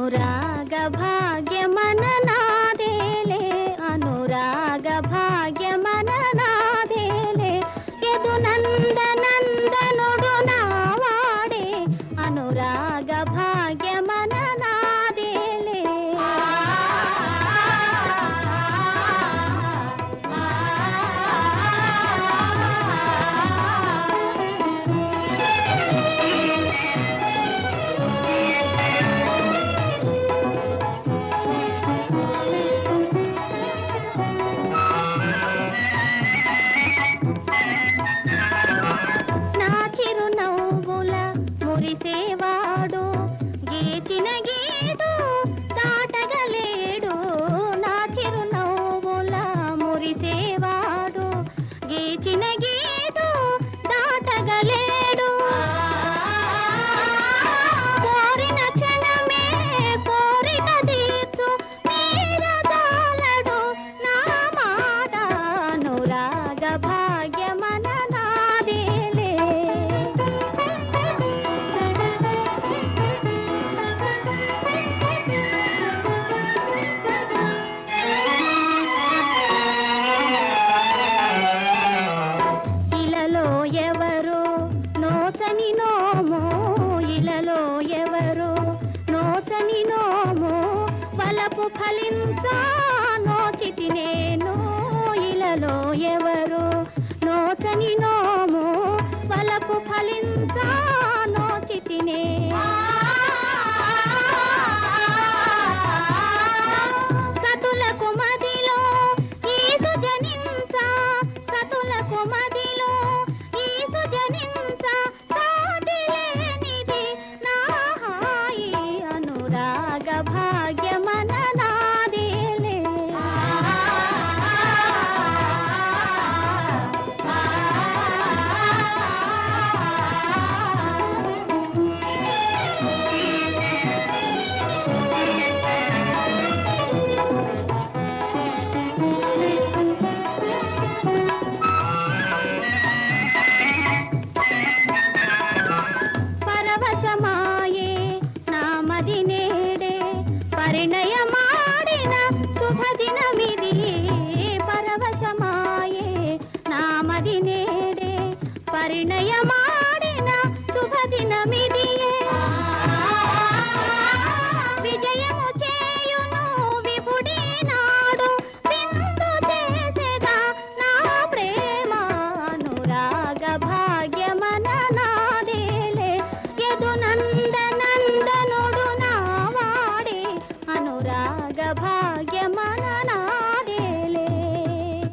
అనురాగ భాగ్యమన నాదేలే అనురాగ భాగ్యమన నాదేలే యదు నందనందనుడు నావాడే అనురాగ భాగ్యమన నాదేలే మురిసేవాడు గీచిన గీడు దాటగలేడు నా చిరునవ్వుల మురిసేవాడు గీచిన గీడు దాటగలేడు కోరిన క్షణమే కోరిక తీర్చు నీరదాలడు నా మాట అనురాగ భాగ్యమన నాదేలే ఎవరు నోచని నోము ఇలలో ఎవరు నోచని నోము వలపు ఫలించా నోచితి నేను ఇలలో ఎవరు నోచని నోము వలపు ఫలించా నోచితి సతులకు మదిలో ఈసు జనించా సతులకు మదిలో అనురాగ భాగ్యమన నాదేలే పరవశమాయే నా మది నేడే పరిణయమాడిన శుభదినమిది పరవశమాయే నా మది నేడే పరిణయమాడిన శుభదినమిది విజయము చేయును విపుడి నాడు విందు చేసేదా నా ప్రేమ అనురాగ భాగ్యమన నాదేలే యదు నందనందనుడు నావాడే అనురాగ భాగ్యమన